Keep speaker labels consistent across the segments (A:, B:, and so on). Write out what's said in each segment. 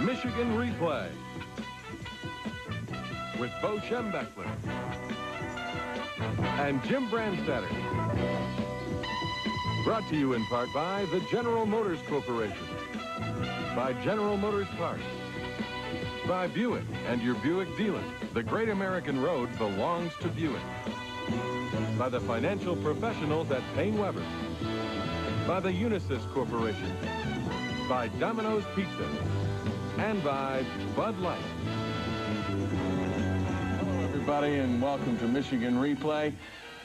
A: Michigan Replay with Bo Schembechler and Jim Brandstatter. Brought to you in part by the General Motors Corporation, by General Motors Parts, by Buick and your Buick dealer. The Great American Road belongs to Buick. By the financial professionals at Payne Weber, by the Unisys Corporation, by Domino's Pizza, and by Bud Light.
B: Hello, everybody, and welcome to Michigan Replay.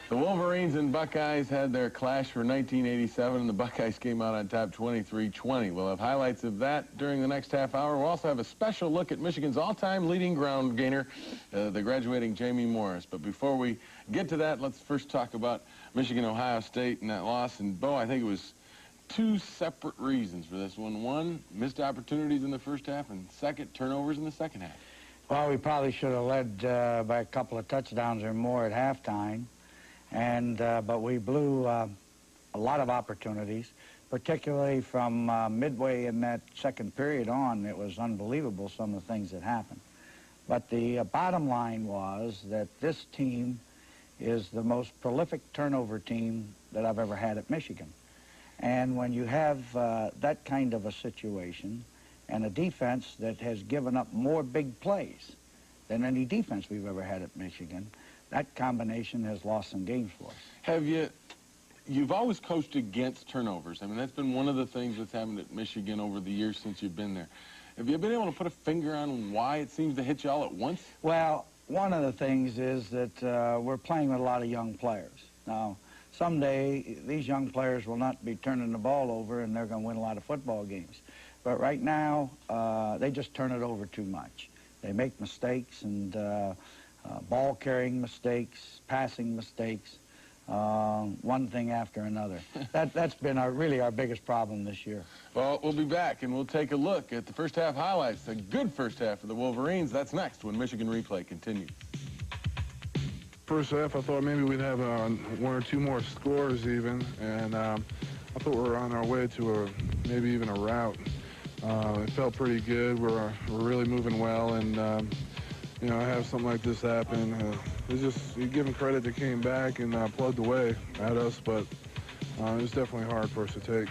B: The Wolverines and Buckeyes had their clash for 1987, and the Buckeyes came out on top 23-20. We'll have highlights of that during the next half hour. We'll also have a special look at Michigan's all-time leading ground gainer, the graduating Jamie Morris. But before we get to that, let's first talk about Michigan-Ohio State and that loss. And, Bo, I think it was two separate reasons for this one. One, missed opportunities in the first half, and second, turnovers in the second half.
C: Well, we probably should have led by a couple of touchdowns or more at halftime. But we blew a lot of opportunities, particularly from midway in that second period on. It was unbelievable, some of the things that happened. But the bottom line was that this team is the most prolific turnover team that I've ever had at Michigan. And when you have that kind of a situation and a defense that has given up more big plays than any defense we've ever had at Michigan, that combination has lost some games for us.
B: You've always coached against turnovers. I mean, that's been one of the things that's happened at Michigan over the years since you've been there. Have you been able to put a finger on why it seems to hit you all at once?
C: Well, one of the things is that we're playing with a lot of young players. Now, someday, these young players will not be turning the ball over, and they're going to win a lot of football games. But right now, they just turn it over too much. They make mistakes, and ball-carrying mistakes, passing mistakes, one thing after another. That's been really our biggest problem this year.
B: Well, we'll be back, and we'll take a look at the first half highlights, a good first half for the Wolverines. That's next when Michigan Replay continues.
D: First half, I thought maybe we'd have one or two more scores even, and I thought we were on our way to maybe even a rout. It felt pretty good. We're really moving well, and you know, have something like this happen. It's just, you give them credit, they came back and plugged away at us, but it was definitely hard for us to take.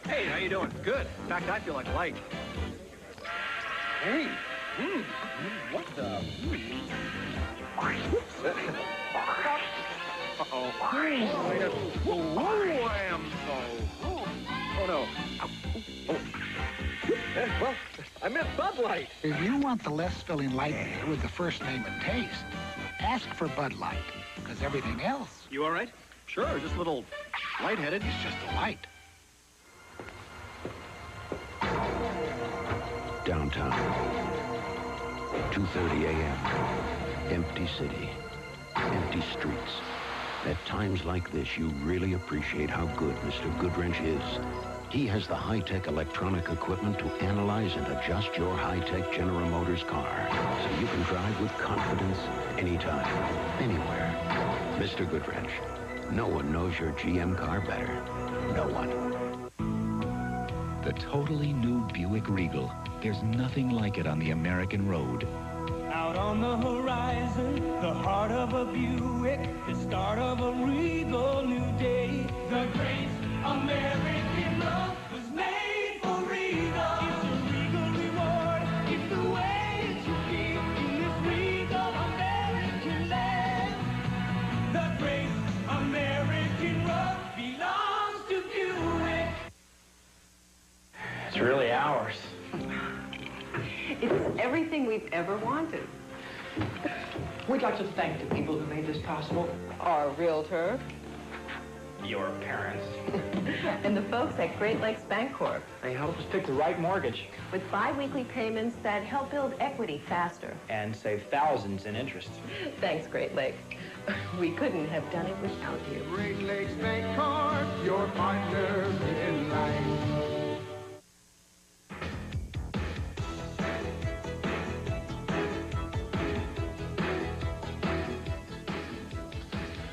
E: Hey, how you doing? Good. In fact, I feel like light. Hey. What the? Uh-oh. I am so. Oh, no. Well, I meant Bud Light.
F: If you want the less filling light beer with the first name and taste, ask for Bud Light, because everything else...
E: You all right? Sure, just a little lightheaded.
F: It's just a light.
G: Downtown, 2:30 a.m., empty city, empty streets. At times like this, you really appreciate how good Mr. Goodwrench is. He has the high-tech electronic equipment to analyze and adjust your high-tech General Motors car so you can drive with confidence anytime, anywhere. Mr. Goodwrench, no one knows your GM car better. No one.
H: The totally new Buick Regal. There's nothing like it on the American road.
I: Out on the horizon, the heart of a Buick, the start of a regal new day. The great American road was made for Regal. It's a Regal reward, it's the way it should be in this Regal American land. The great American road belongs to Buick.
E: It's really ours.
J: It's everything we've ever wanted.
K: We'd like to thank the people who made this possible.
J: Our realtor.
E: Your parents.
J: And the folks at Great Lakes Bancorp.
K: They helped us pick the right mortgage.
J: With bi-weekly payments that help build equity faster.
K: And save thousands in interest.
J: Thanks, Great Lakes. We couldn't have done it without you.
I: Great Lakes Bancorp, your partner in life.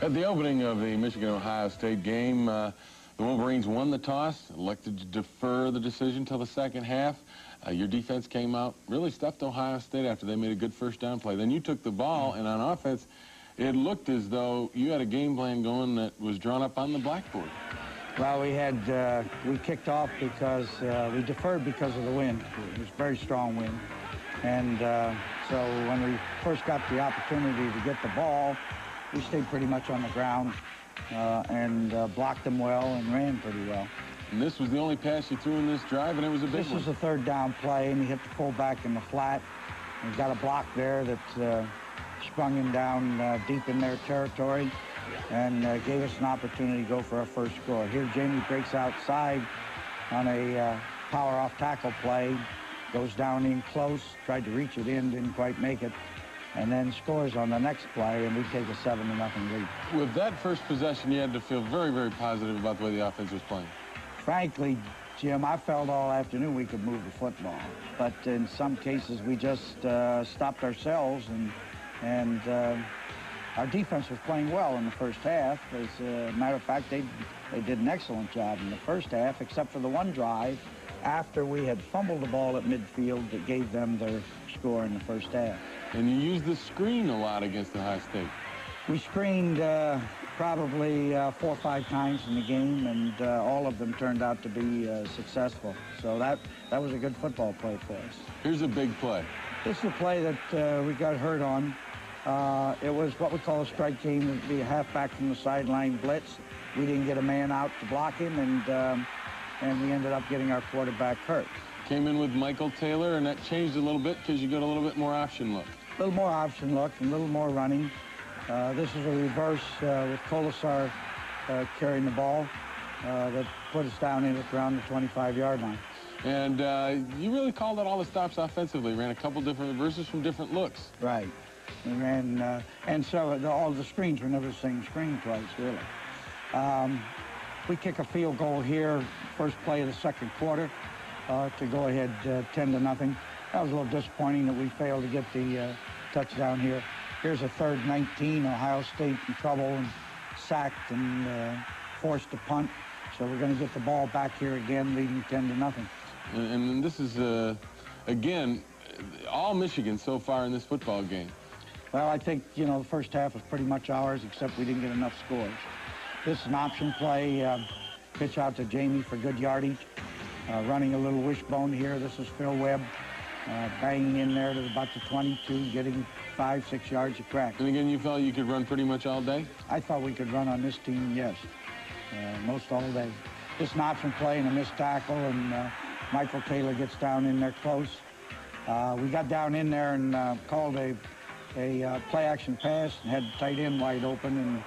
B: At the opening of the Michigan-Ohio State game, the Wolverines won the toss, elected to defer the decision till the second half. Your defense came out, really stuffed Ohio State after they made a good first down play. Then you took the ball, and on offense, it looked as though you had a game plan going that was drawn up on the blackboard.
C: Well, we kicked off because we deferred because of the wind. It was a very strong wind. And so when we first got the opportunity to get the ball, we stayed pretty much on the ground and blocked them well and ran pretty well.
B: And this was the only pass you threw in this drive, and it was a big one.
C: This was a third down play, and he hit the fullback in the flat. He got a block there that sprung him down deep in their territory and gave us an opportunity to go for our first score. Here, Jamie breaks outside on a power-off tackle play, goes down in close, tried to reach it in, didn't quite make it, and then scores on the next play, and we take a 7-0 lead.
B: With that first possession, you had to feel very, very positive about the way the offense was playing.
C: Frankly, Jim, I felt all afternoon we could move the football, but in some cases we just stopped ourselves, and our defense was playing well in the first half. As a matter of fact, they did an excellent job in the first half, except for the one drive after we had fumbled the ball at midfield that gave them their score in the first half.
B: And you used the screen a lot against Ohio State.
C: We screened probably 4 or 5 times in the game, and all of them turned out to be successful. So that was a good football play for us.
B: Here's a big play.
C: This is a play that we got hurt on. It was what we call a strike game. It would be a halfback from the sideline blitz. We didn't get a man out to block him, and we ended up getting our quarterback hurt.
B: Came in with Michael Taylor, and that changed a little bit because you got a little bit more option look.
C: A little more option look and a little more running. This is a reverse with Colasar carrying the ball that put us down in at around the 25-yard line.
B: And you really called out all the stops offensively. Ran a couple different reverses from different looks.
C: Right. We ran, and so all the screens were never the same screen twice, really. We kick a field goal here, first play of the second quarter, to go ahead 10-0. That was a little disappointing that we failed to get the touchdown here. Here's a 3rd 19, Ohio State in trouble and sacked and forced to punt. So we're going to get the ball back here again, leading 10-0.
B: And this is, again, all Michigan so far in this football game.
C: Well, I think, you know, the first half was pretty much ours, except we didn't get enough scores. This is an option play, pitch out to Jamie for good yardage. Running a little wishbone here. This is Phil Webb, banging in there to about the 22, getting 5-6 yards a crack.
B: And again, you felt you could run pretty much all day?
C: I thought we could run on this team, yes, most all day. This is an option play and a missed tackle, and Michael Taylor gets down in there close. We got down in there and called a play-action pass and had the tight end wide open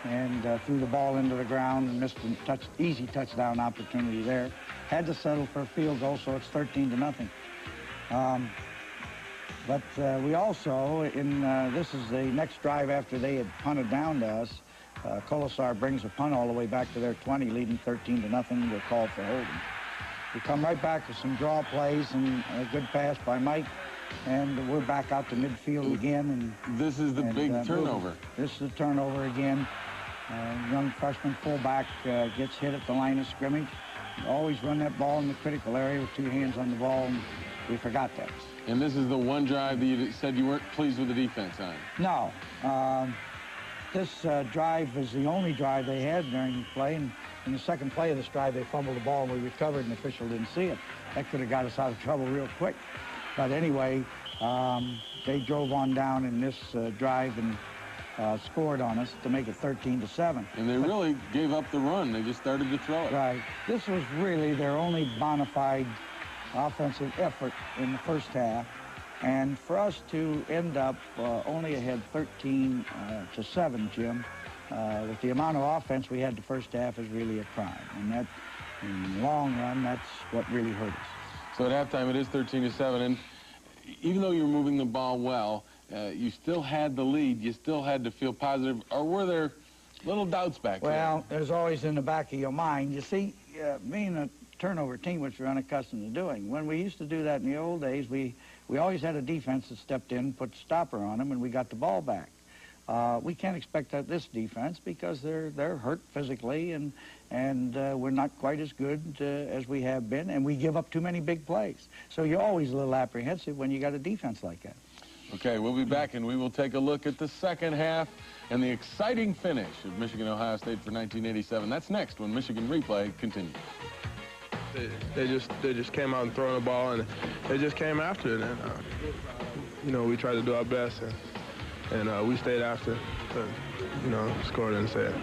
C: and threw the ball into the ground and missed a easy touchdown opportunity there. Had to settle for a field goal, so it's 13-0. But we also, this is the next drive after they had punted down to us. Colasar brings a punt all the way back to their 20, leading 13-0. We're called for holding. We come right back with some draw plays and a good pass by Mike, and we're back out to midfield again. And
B: this is the big turnover.
C: This is the turnover again. Young freshman fullback gets hit at the line of scrimmage. Always run that ball in the critical area with 2 hands on the ball, and we forgot that.
B: And this is the one drive that you said you weren't pleased with the defense on.
C: No. This drive was the only drive they had during the play, and in the second play of this drive, they fumbled the ball, and we recovered, and the official didn't see it. That could have got us out of trouble real quick. But anyway, they drove on down in this drive and scored on us to make it 13-7.
B: And they really gave up the run. They just started to throw it.
C: Right. This was really their only bona fide offensive effort in the first half. And for us to end up only ahead 13-7, Jim, with the amount of offense we had the first half is really a crime. And that, in the long run, that's what really hurt us.
B: So at halftime, it is 13-7. And even though you were moving the ball well, you still had the lead. You still had to feel positive. Or were there little doubts back there?
C: Well, there's always in the back of your mind. You see, being a turnover team, which we're unaccustomed to doing, when we used to do that in the old days, we always had a defense that stepped in, put the stopper on them, and we got the ball back. We can't expect that this defense because they're hurt physically and we're not quite as good as we have been, and we give up too many big plays. So you're always a little apprehensive when you got a defense like that.
B: Okay, we'll be back, and we will take a look at the second half and the exciting finish of Michigan-Ohio State for 1987. That's next when Michigan Replay continues.
D: They just came out and throwing the ball, and they just came after it. And you know, we tried to do our best, and we stayed after. But, you know, scored and said.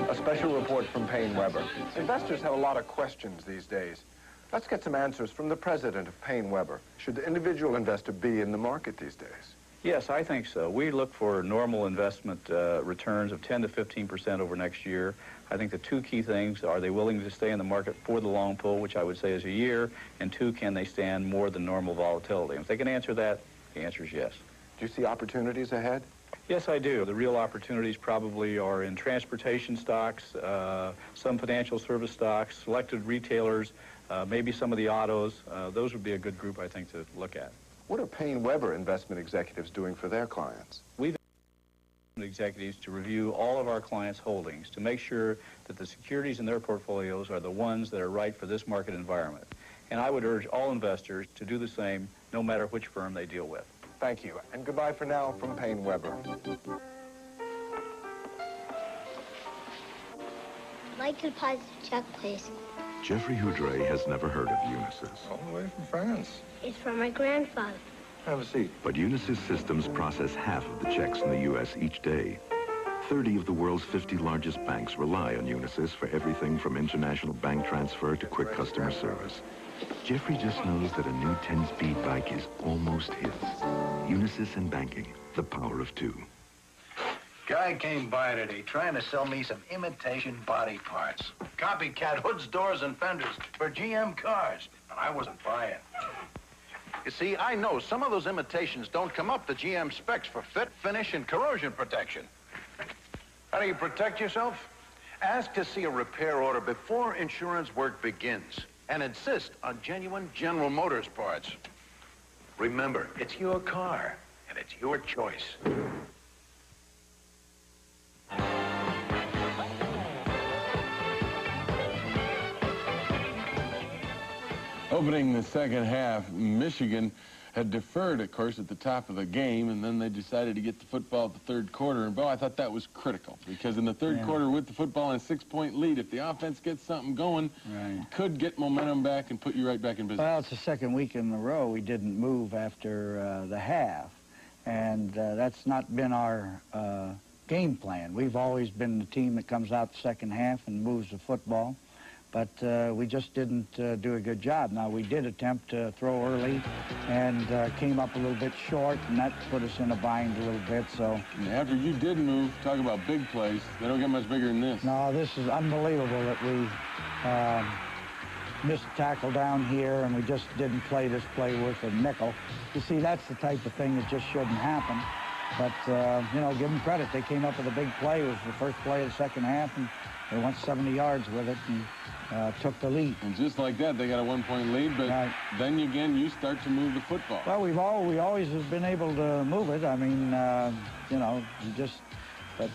L: A special report from Payne Weber. Investors have a lot of questions these days. Let's get some answers from the president of Payne Weber. Should the individual investor be in the market these days?
M: Yes, I think so. We look for normal investment returns of 10 to 15% over next year. I think the two key things are they willing to stay in the market for the long pull, which I would say is a year, and two, can they stand more than normal volatility? And if they can answer that, the answer is yes.
L: Do you see opportunities ahead?
M: Yes, I do. The real opportunities probably are in transportation stocks, some financial service stocks, selected retailers, maybe some of the autos. Those would be a good group, I think, to look at.
L: What are Payne Weber investment executives doing for their clients?
M: We've executives to review all of our clients' holdings to make sure that the securities in their portfolios are the ones that are right for this market environment. And I would urge all investors to do the same, no matter which firm they deal with.
L: Thank you, and goodbye for now from Payne Weber.
N: I'd like to deposit a check, please.
O: Jeffrey Houdray has never heard of Unisys.
L: All the way from France.
N: It's from my grandfather.
L: Have a seat.
O: But Unisys systems process half of the checks in the U.S. each day. 30 of the world's 50 largest banks rely on Unisys for everything from international bank transfer to quick customer service. Jeffrey just knows that a new 10-speed bike is almost his. Unisys and banking, the power of two.
P: Guy came by today trying to sell me some imitation body parts. Copycat hoods, doors, and fenders for GM cars, and I wasn't buying.
Q: You see, I know some of those imitations don't come up to GM specs for fit, finish, and corrosion protection. How do you protect yourself? Ask to see a repair order before insurance work begins, and insist on genuine General Motors parts. Remember, it's your car, and it's your choice.
B: Opening the second half, Michigan had deferred, of course, at the top of the game, and then they decided to get the football at the third quarter. And, Bo, I thought that was critical, because in the third quarter, with the football and a 6-point lead, if the offense gets something going, could get momentum back and put you right back in business.
C: Well, it's the second week in a row we didn't move after the half, and that's not been our game plan. We've always been the team that comes out the second half and moves the football. But we just didn't do a good job. Now, we did attempt to throw early and came up a little bit short, and that put us in a bind a little bit, so.
B: After you did move, talk about big plays. They don't get much bigger than this.
C: No, this is unbelievable that we missed a tackle down here, and we just didn't play this play worth a nickel. You see, that's the type of thing that just shouldn't happen. But, you know, give them credit. They came up with a big play. It was the first play of the second half, and they went 70 yards with it and took the lead.
B: And just like that, they got a 1-point lead, but then again, you start to move the football.
C: Well, we always have been able to move it. I mean, you know, but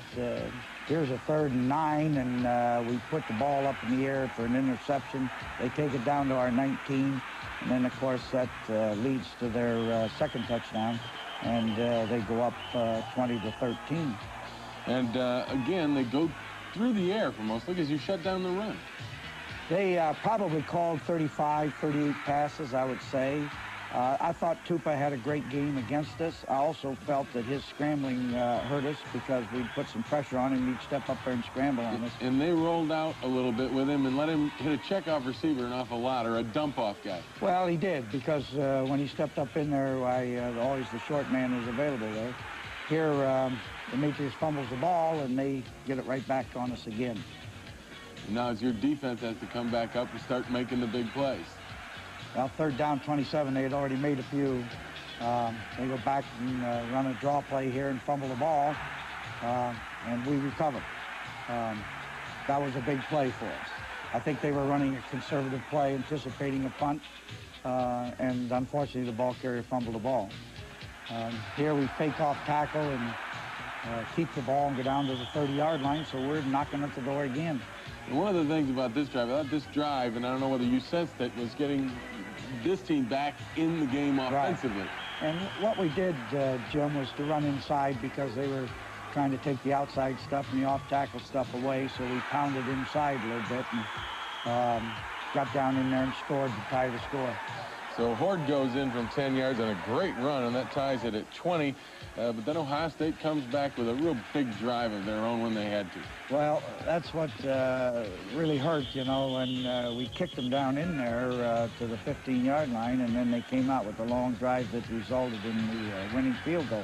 C: here's a 3rd and 9, and we put the ball up in the air for an interception. They take it down to our 19, and then, of course, that leads to their second touchdown, and they go up 20-13.
B: And again, they go through the air for most, as you shut down the run.
C: They probably called 35, 38 passes, I would say. I thought Tupa had a great game against us. I also felt that his scrambling hurt us because we put some pressure on him. He'd step up there and scramble on us.
B: And they rolled out a little bit with him and let him hit a checkoff receiver an awful lot, or a dump-off guy.
C: Well, he did, because when he stepped up in there, always the short man was available there. Here, Demetrius fumbles the ball, and they get it right back on us again.
B: Now it's your defense has to come back up and start making the big plays.
C: Well, 3rd down, 27, they had already made a few. They go back and run a draw play here and fumble the ball, and we recover. that was a big play for us. I think they were running a conservative play, anticipating a punt, and unfortunately the ball carrier fumbled the ball. Here we fake off tackle and keep the ball and go down to the 30-yard line, so we're knocking at the door again.
B: And one of the things about this drive, and I don't know whether you sensed it, was getting this team back in the game offensively.
C: Right. And what we did, Jim, was to run inside because they were trying to take the outside stuff and the off-tackle stuff away, so we pounded inside a little bit and got down in there and scored to tie the score.
B: So Horde goes in from 10 yards on a great run, and that ties it at 20. But then Ohio State comes back with a real big drive of their own when they had to.
C: Well, that's what really hurt, you know, when we kicked them down in there to the 15-yard line, and then they came out with a long drive that resulted in the winning field goal.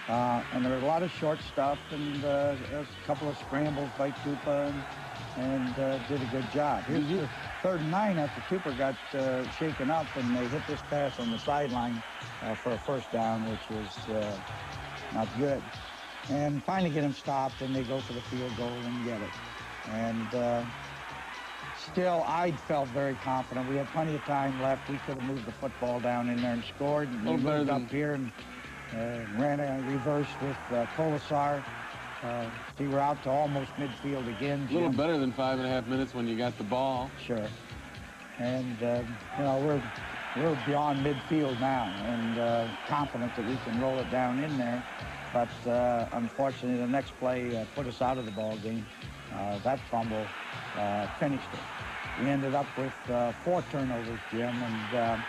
C: And there was a lot of short stuff and a couple of scrambles by Tupa and did a good job. Here's the 3rd and 9 after Cooper got shaken up, and they hit this pass on the sideline for a first down, which was not good. And finally get him stopped, and they go for the field goal and get it. And still, I felt very confident. We had plenty of time left. We could have moved the football down in there and scored. And we moved up here and ran a reverse with Colasar. We were out to almost midfield again, Jim.
B: A little better than 5.5 minutes when you got the ball.
C: Sure. And, you know, we're beyond midfield now and confident that we can roll it down in there. But unfortunately, the next play put us out of the ball game. That fumble finished it. We ended up with 4 turnovers, Jim, and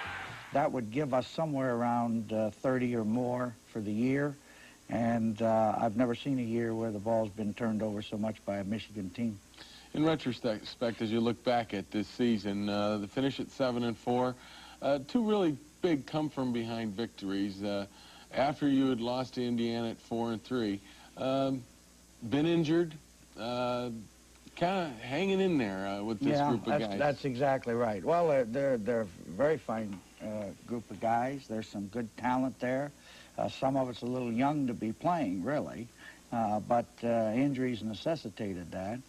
C: that would give us somewhere around 30 or more for the year. And I've never seen a year where the ball's been turned over so much by a Michigan team.
B: In retrospect, as you look back at this season, the finish at 7-4, 2 really big come-from-behind victories. After you had lost to Indiana at 4-3, been injured, kind of hanging in there with this group of guys.
C: That's exactly right. Well, they're a very fine group of guys. There's some good talent there. Some of it's a little young to be playing, really, but injuries necessitated that.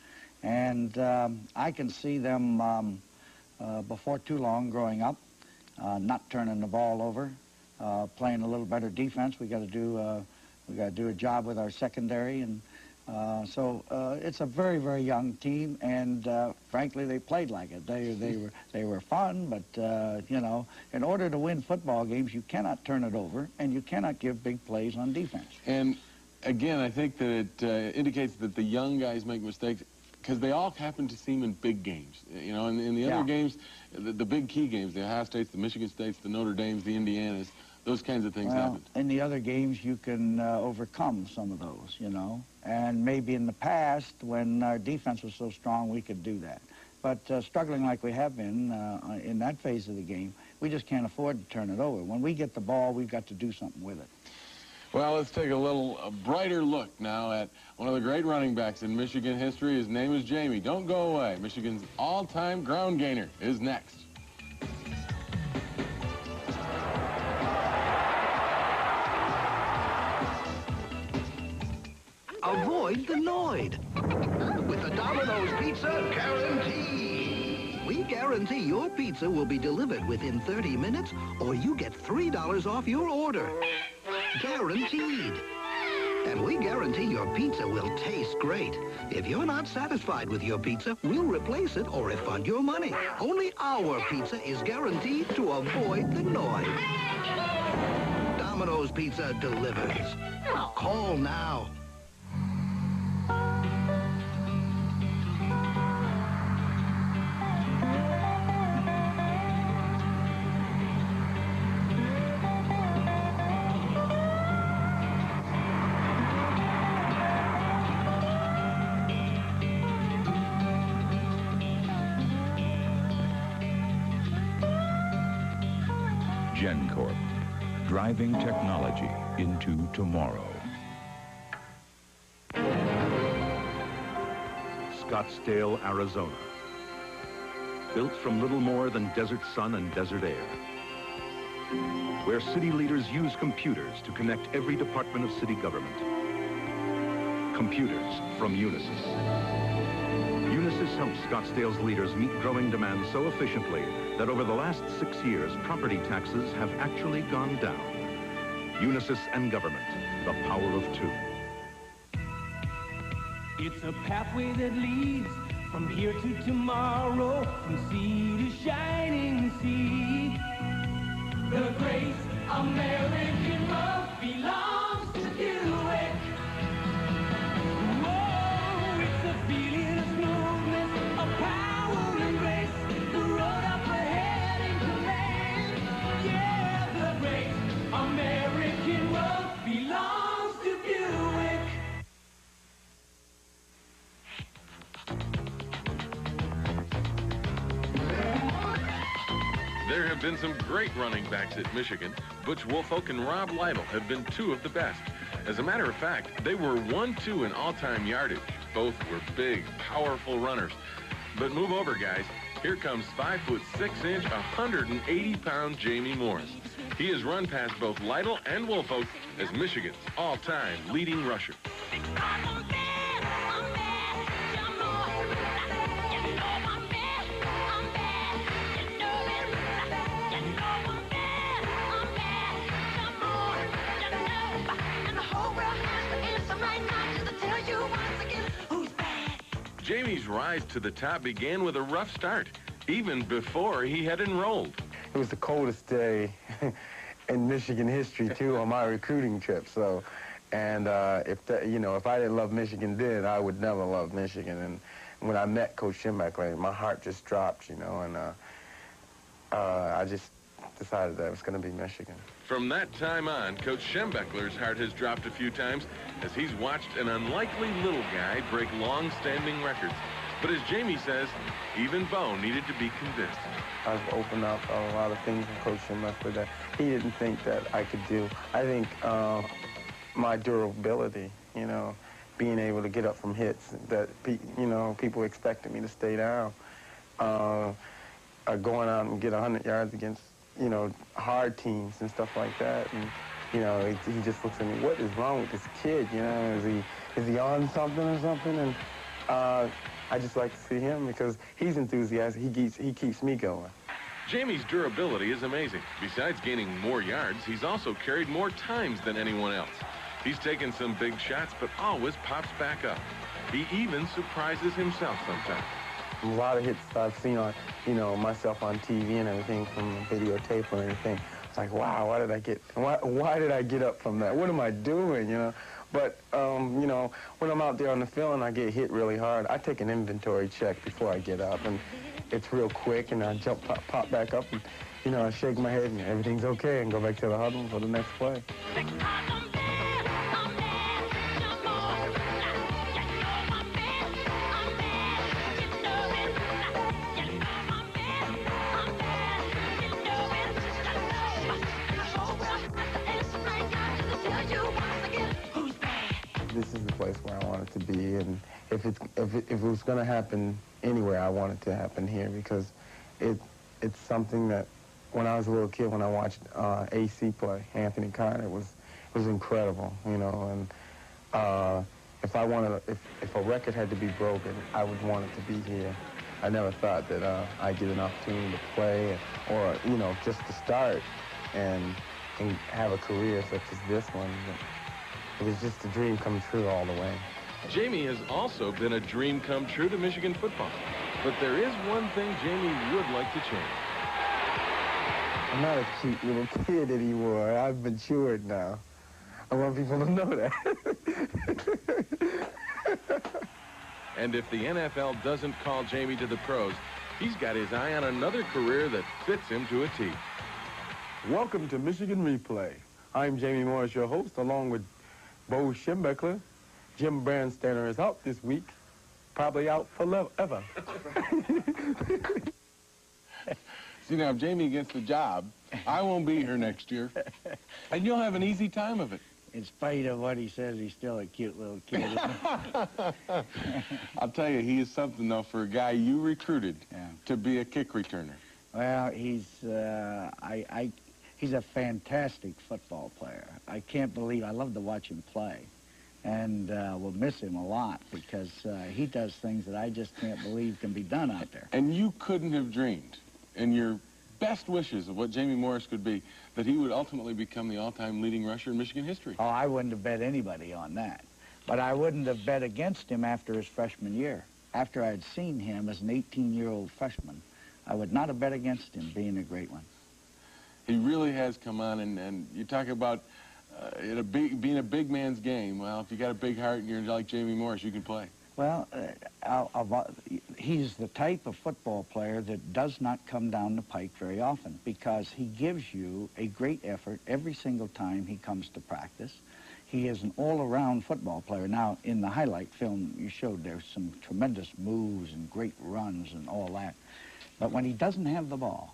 C: And I can see them before too long growing up, not turning the ball over, playing a little better defense. We got to do a job with our secondary, and so it's a very, very young team, and frankly, they played like it. They were fun, but you know, in order to win football games, you cannot turn it over, and you cannot give big plays on defense.
B: And again, I think that it indicates that the young guys make mistakes because they all happen to seem in big games. You know, in the other games, the big key games, the Ohio States, the Michigan States, the Notre Dames, the Indianas, those kinds of things happen.
C: In the other games, you can overcome some of those, you know. And maybe in the past, when our defense was so strong, we could do that. But struggling like we have been in that phase of the game, we just can't afford to turn it over. When we get the ball, we've got to do something with it.
B: Well, let's take a brighter look now at one of the great running backs in Michigan history. His name is Jamie. Don't go away. Michigan's all-time ground gainer is next.
R: Avoid the Noid with the Domino's Pizza Guarantee. We guarantee your pizza will be delivered within 30 minutes or you get $3 off your order. Guaranteed. And we guarantee your pizza will taste great. If you're not satisfied with your pizza, we'll replace it or refund your money. Only our pizza is guaranteed to avoid the Noid. Domino's Pizza delivers. Call now.
H: GenCorp, driving technology into tomorrow.
S: Scottsdale, Arizona. Built from little more than desert sun and desert air. Where city leaders use computers to connect every department of city government. Computers from Unisys. helped Scottsdale's leaders meet growing demand so efficiently that over the last 6 years, property taxes have actually gone down. Unisys and government, the power of two.
I: It's a pathway that leads from here to tomorrow, from sea to shining sea. The great American road belongs to Buick. Whoa, it's a feeling of smoothness, of power and grace. The road up ahead in command. Yeah, the great American road belongs to Buick.
A: There have been some great running backs at Michigan. Butch Woolfolk and Rob Lytle have been two of the best. As a matter of fact, they were 1-2 in all-time yardage. Both were big, powerful runners. But move over, guys. Here comes 5'6", 180-pound Jamie Morris. He has run past both Lytle and Woolfolk as Michigan's all-time leading rusher. Jamie's rise to the top began with a rough start, even before he had enrolled.
B: It was the coldest day in Michigan history, too, on my recruiting trip. So, and if I didn't love Michigan then, I would never love Michigan. And when I met Coach Schembechler, my heart just dropped, and I just decided that it was going to be Michigan.
A: From that time on, Coach Schembechler's heart has dropped a few times as he's watched an unlikely little guy break long-standing records. But as Jamie says, even Bo needed to be convinced.
B: I've opened up a lot of things with Coach Schembechler that he didn't think that I could do. I think my durability, being able to get up from hits that, people expected me to stay down. Going out and get 100 yards against, hard teams and stuff like that. And, he just looks at me, what is wrong with this kid? Is he on something or something? And I just like to see him because he's enthusiastic. He keeps me going.
A: Jamie's durability is amazing. Besides gaining more yards, he's also carried more times than anyone else. He's taken some big shots, but always pops back up. He even surprises himself sometimes.
B: A lot of hits I've seen on, myself on TV and everything from videotape or anything. It's like, wow, why did I get up from that? What am I doing, But, when I'm out there on the field and I get hit really hard, I take an inventory check before I get up. And it's real quick, and I jump, pop back up, and, I shake my head, and everything's okay, and go back to the huddle for the next play. This is the place where I want it to be, and if it was going to happen anywhere, I want it to happen here because it's something that when I was a little kid, when I watched AC play, Anthony Carter, it was incredible, And if a record had to be broken, I would want it to be here. I never thought that I'd get an opportunity to play or just to start and have a career such as this one. It was just a dream come true all the way.
A: Jamie has also been a dream come true to Michigan football. But there is one thing Jamie would like to change.
B: I'm not a cute little kid anymore. I've matured now. I want people to know that.
A: And if the NFL doesn't call Jamie to the pros, he's got his eye on another career that fits him to a T.
B: Welcome to Michigan Replay. I'm Jamie Morris, your host, along with Bo Schembechler. Jim Brandstatter is out this week, probably out forever.
T: See, now, if Jamie gets the job, I won't be here next year, and you'll have an easy time of it.
C: In spite of what he says, he's still a cute little kid.
T: I'll tell you, he is something, though, for a guy you recruited to be a kick returner.
C: Well, he's a fantastic football player. I can't believe, I love to watch him play. and we'll miss him a lot because he does things that I just can't believe can be done out there.
B: And you couldn't have dreamed in your best wishes of what Jamie Morris could be, that he would ultimately become the all-time leading rusher in Michigan history.
C: Oh, I wouldn't have bet anybody on that. But I wouldn't have bet against him after his freshman year. After I'd seen him as an 18-year-old freshman, I would not have bet against him being a great one.
B: He really has come on, and you talk about being a big man's game. Well, if you got a big heart and you're like Jamie Morris, you can play.
C: Well, he's the type of football player that does not come down the pike very often because he gives you a great effort every single time he comes to practice. He is an all-around football player. Now, in the highlight film you showed, there's some tremendous moves and great runs and all that. But when he doesn't have the ball,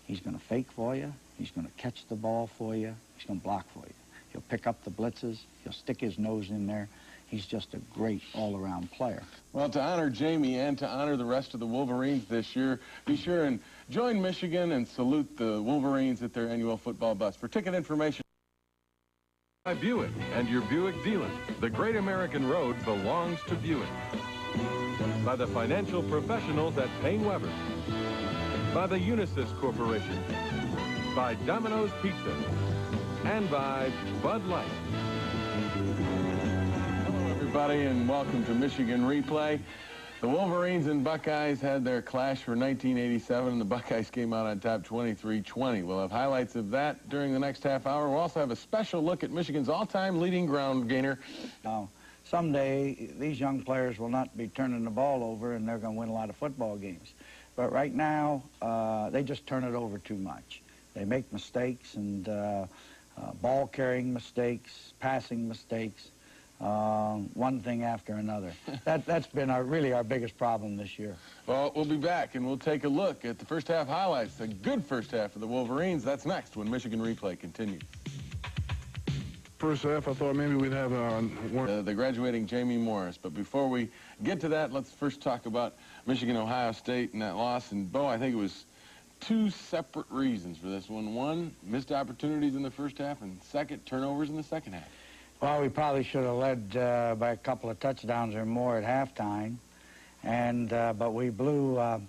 C: he's going to fake for you, he's going to catch the ball for you, he's going to block for you. He'll pick up the blitzes, he'll stick his nose in there. He's just a great all-around player.
B: Well, to honor Jamie and to honor the rest of the Wolverines this year, be sure and join Michigan and salute the Wolverines at their annual football bus. For ticket information,
A: by Buick and your Buick dealer. The great American road belongs to Buick. By the financial professionals at Payne Weber. By the Unisys Corporation. By Domino's Pizza. And by Bud Light.
B: Everybody, and welcome to Michigan Replay. The Wolverines and Buckeyes had their clash for 1987, and the Buckeyes came out on top 23-20. We'll have highlights of that during the next half hour. We'll also have a special look at Michigan's all-time leading ground gainer.
C: Now, someday, these young players will not be turning the ball over, and they're going to win a lot of football games. But right now, they just turn it over too much. They make mistakes, and ball-carrying mistakes, passing mistakes. One thing after another. That's been really our biggest problem this year.
B: Well, we'll be back, and we'll take a look at the first half highlights. The good first half of the Wolverines. That's next when Michigan Replay continues.
D: First half, I thought maybe we'd have
B: the graduating Jamie Morris. But before we get to that, let's first talk about Michigan-Ohio State and that loss. And, Bo, I think it was two separate reasons for this one. One, missed opportunities in the first half, and second, turnovers in the second half.
C: Well, we probably should have led by a couple of touchdowns or more at halftime, but we blew a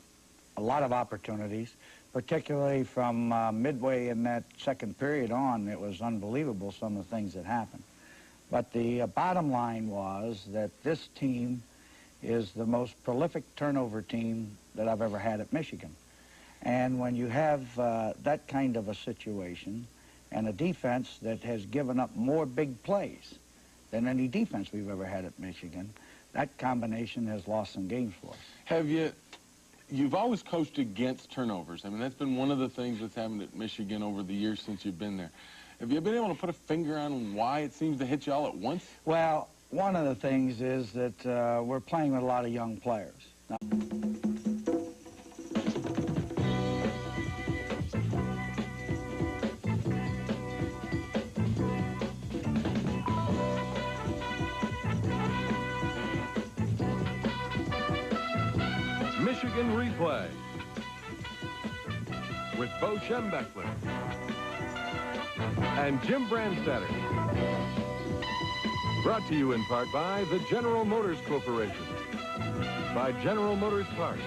C: lot of opportunities, particularly from midway in that second period on. It was unbelievable, some of the things that happened. But the bottom line was that this team is the most prolific turnover team that I've ever had at Michigan. And when you have that kind of a situation, and a defense that has given up more big plays than any defense we've ever had at Michigan, that combination has lost some games for us.
B: You've always coached against turnovers. I mean, that's been one of the things that's happened at Michigan over the years since you've been there. Have you been able to put a finger on why it seems to hit you all at once?
C: Well, one of the things is that we're playing with a lot of young players. Now,
A: Michigan Replay with Bo Schembechler and Jim Brandstatter. Brought to you in part by the General Motors Corporation, by General Motors Parts,